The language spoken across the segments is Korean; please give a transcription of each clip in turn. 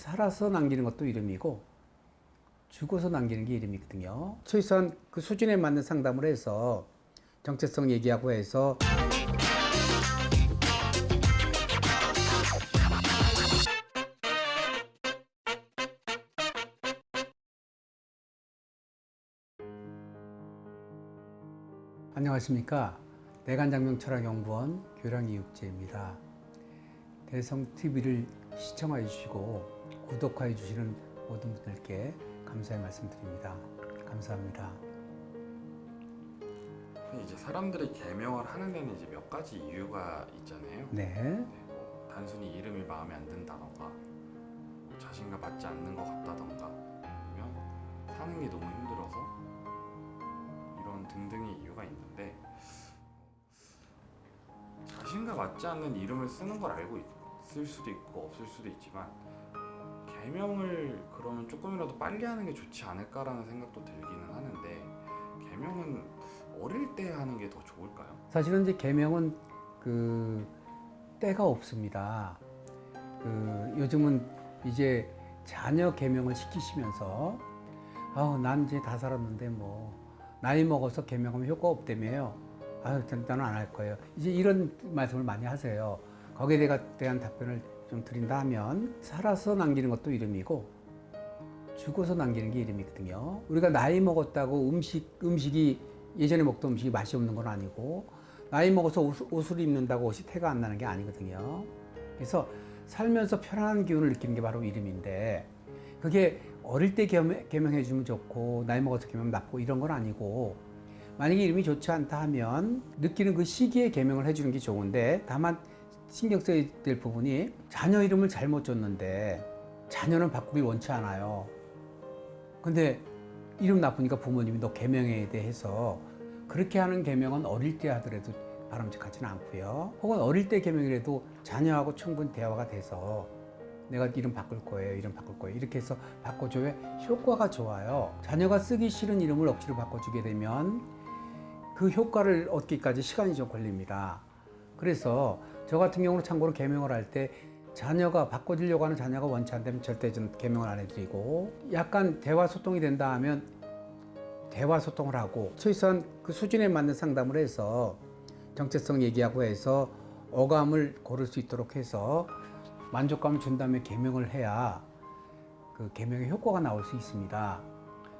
살아서 남기는 것도 이름이고 죽어서 남기는 게 이름이거든요. 최소한 그 수준에 맞는 상담을 해서 정체성 얘기하고 해서 안녕하십니까. 내관장명철학연구원 교량이육제입니다. 대성TV를 시청해 주시고 구독해 주시는 모든 분들께 감사의 말씀드립니다. 감사합니다. 이제 사람들이 개명을 하는 데는 이제 몇 가지 이유가 있잖아요. 네. 뭐 단순히 이름이 마음에 안 든다던가, 뭐 자신과 맞지 않는 것 같다던가, 아니면 사는 게 너무 힘들어서 이런 등등의 이유가 있는데, 자신과 맞지 않는 이름을 쓰는 걸 알고 있을 수도 있고 없을 수도 있지만, 개명을 그러면 조금이라도 빨리 하는 게 좋지 않을까라는 생각도 들기는 하는데, 개명은 어릴 때 하는 게 더 좋을까요? 사실은 이제 개명은 때가 없습니다. 요즘은 이제 자녀 개명을 시키시면서 난 이제 다 살았는데 뭐 나이 먹어서 개명하면 효과 없다며요. 나는 안 할 거예요. 이제 이런 말씀을 많이 하세요. 거기에 대한 답변을 좀 드린다 하면, 살아서 남기는 것도 이름이고 죽어서 남기는 게 이름이거든요. 우리가 나이 먹었다고 음식이 예전에 먹던 음식이 맛이 없는 건 아니고, 나이 먹어서 옷을 입는다고 옷이 태가 안 나는 게 아니거든요. 그래서 살면서 편안한 기운을 느끼는 게 바로 이름인데, 그게 어릴 때 개명해 주면 좋고 나이 먹어서 개명하면 나쁘고 이런 건 아니고, 만약에 이름이 좋지 않다 하면 느끼는 그 시기에 개명을 해주는 게 좋은데, 다만 신경 써야 될 부분이, 자녀 이름을 잘못 줬는데 자녀는 바꾸길 원치 않아요. 근데 이름 나쁘니까 부모님이 너 개명해야 돼 해서 그렇게 하는 개명은 어릴 때 하더라도 바람직하지는 않고요. 혹은 어릴 때 개명이라도 자녀하고 충분히 대화가 돼서 내가 이름 바꿀 거예요, 이렇게 해서 바꿔줘야 효과가 좋아요. 자녀가 쓰기 싫은 이름을 억지로 바꿔주게 되면 그 효과를 얻기까지 시간이 좀 걸립니다. 그래서 저 같은 경우는 참고로 개명을 할 때, 자녀가 바꿔주려고 하는 자녀가 원치 않다면 절대 좀 개명을 안 해드리고, 약간 대화 소통이 된다 하면 대화 소통을 하고, 최소한 그 수준에 맞는 상담을 해서 정체성 얘기하고 해서 어감을 고를 수 있도록 해서 만족감을 준 다음에 개명을 해야 그 개명의 효과가 나올 수 있습니다.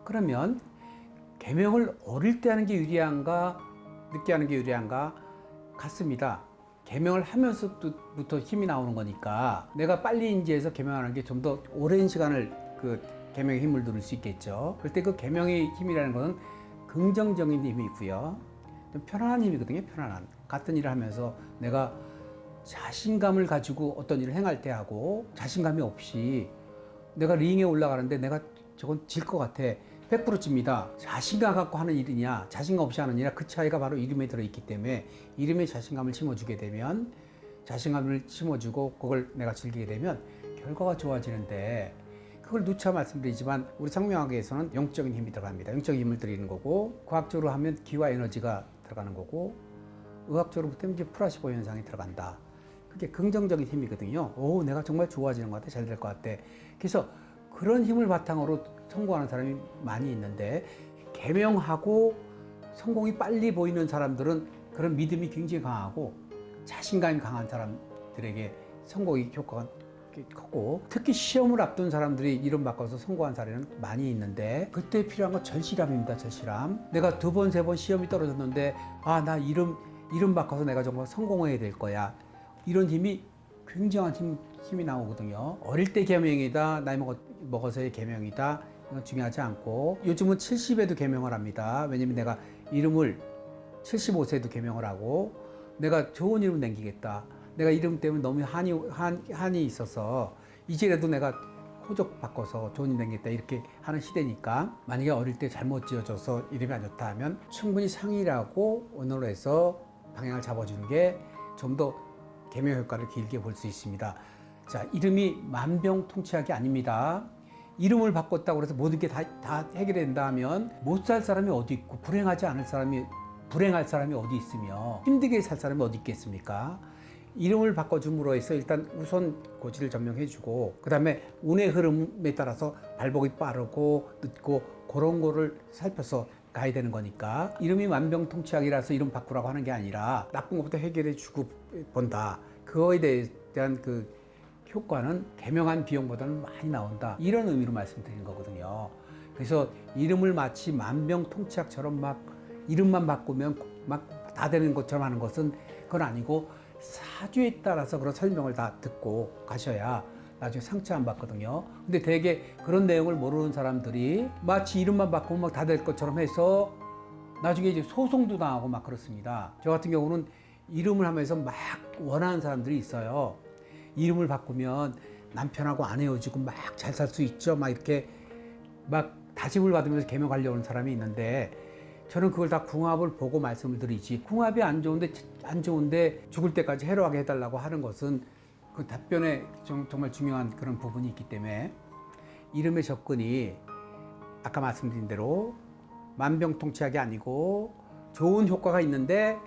그러면 개명을 어릴 때 하는 게 유리한가 늦게 하는 게 유리한가 같습니다. 개명을 하면서부터 힘이 나오는 거니까 내가 빨리 인지해서 개명하는 게 좀 더 오랜 시간을 그 개명의 힘을 누릴 수 있겠죠. 그럴 때 그 개명의 힘이라는 것은 긍정적인 힘이 있고요, 좀 편안한 힘이거든요. 편안한, 같은 일을 하면서 내가 자신감을 가지고 어떤 일을 행할 때 하고, 자신감이 없이 내가 링에 올라가는데 내가 저건 질 것 같아, 100% 집니다. 자신감 갖고 하는 일이냐 자신감 없이 하는 일이냐, 그 차이가 바로 이름에 들어있기 때문에, 이름에 자신감을 심어주게 되면, 자신감을 심어주고 그걸 내가 즐기게 되면 결과가 좋아지는데, 그걸 누차 말씀드리지만 우리 성명학에서는 영적인 힘이 들어갑니다. 영적인 힘을 드리는 거고, 과학적으로 하면 기와 에너지가 들어가는 거고, 의학적으로 보면 이제 플라시보 현상이 들어간다. 그게 긍정적인 힘이거든요. 내가 정말 좋아지는 것 같아, 잘 될 것 같아. 그래서 그런 힘을 바탕으로 성공하는 사람이 많이 있는데, 개명하고 성공이 빨리 보이는 사람들은 그런 믿음이 굉장히 강하고 자신감이 강한 사람들에게 성공의 효과가 크고, 특히 시험을 앞둔 사람들이 이름 바꿔서 성공한 사례는 많이 있는데, 그때 필요한 건 절실함입니다. 절실함. 내가 2번, 3번 시험이 떨어졌는데 나 이름 바꿔서 내가 정말 성공해야 될 거야, 이런 힘이 굉장한 힘이 나오거든요. 어릴 때 개명이다, 나이 먹어서의 개명이다, 이건 중요하지 않고, 요즘은 70에도 개명을 합니다. 왜냐면 내가 이름을 75세도 개명을 하고, 내가 좋은 이름 남기겠다, 내가 이름 때문에 너무 한이 있어서 이제라도 내가 호적 바꿔서 좋은 이름 남기겠다, 이렇게 하는 시대니까, 만약에 어릴 때 잘못 지어져서 이름이 안 좋다 하면 충분히 상의하고 언어로 해서 방향을 잡아주는 게 좀 더 개명 효과를 길게 볼 수 있습니다. 자, 이름이 만병통치약이 아닙니다. 이름을 바꿨다고 해서 모든 게 다 해결된다 하면, 못 살 사람이 어디 있고 불행할 사람이 어디 있으며 힘들게 살 사람이 어디 있겠습니까? 이름을 바꿔줌으로 해서 일단 우선 고지를 점명해주고 그다음에 운의 흐름에 따라서 발복이 빠르고 늦고 그런 거를 살펴서 가야 되는 거니까 이름이 만병통치약이라서 이름 바꾸라고 하는 게 아니라 나쁜 것부터 해결해주고 본다. 그거에 대한 그 효과는 개명한 비용보다는 많이 나온다. 이런 의미로 말씀드리는 거거든요. 그래서 이름을 마치 만병통치약처럼 막 이름만 바꾸면 막 다 되는 것처럼 하는 것은 그건 아니고 사주에 따라서 그런 설명을 다 듣고 가셔야 나중에 상처 안 받거든요. 근데 되게 그런 내용을 모르는 사람들이 마치 이름만 바꾸면 막 다 될 것처럼 해서 나중에 이제 소송도 당하고 막 그렇습니다. 저 같은 경우는 이름을 하면서 막 원하는 사람들이 있어요. 이름을 바꾸면 남편하고 안 헤어지고 막 잘 살 수 있죠. 막 이렇게 막 다짐을 받으면서 개명하려고 하는 사람이 있는데 저는 그걸 다 궁합을 보고 말씀을 드리지 궁합이 안 좋은데 죽을 때까지 해로하게 해달라고 하는 것은 그 답변에 정말 중요한 그런 부분이 있기 때문에 이름의 접근이 아까 말씀드린 대로 만병통치약이 아니고 좋은 효과가 있는데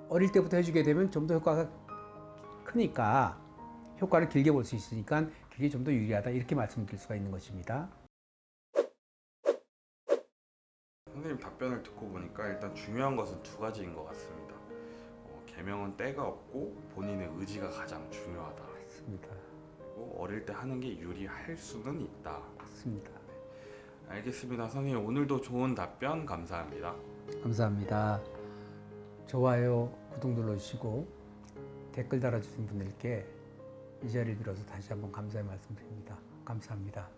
어릴 때부터 해주게 되면 좀 더 효과가 크니까 효과를 길게 볼 수 있으니까 그게 좀 더 유리하다 이렇게 말씀드릴 수가 있는 것입니다. 선생님 답변을 듣고 보니까 일단 중요한 것은 두 가지인 것 같습니다. 개명은 때가 없고 본인의 의지가 가장 중요하다. 맞습니다. 그리고 어릴 때 하는 게 유리할 수는 있다. 맞습니다. 알겠습니다. 선생님 오늘도 좋은 답변 감사합니다. 감사합니다. 좋아요, 구독 눌러주시고 댓글 달아주신 분들께 이 자리를 빌어서 다시 한번 감사의 말씀드립니다. 감사합니다.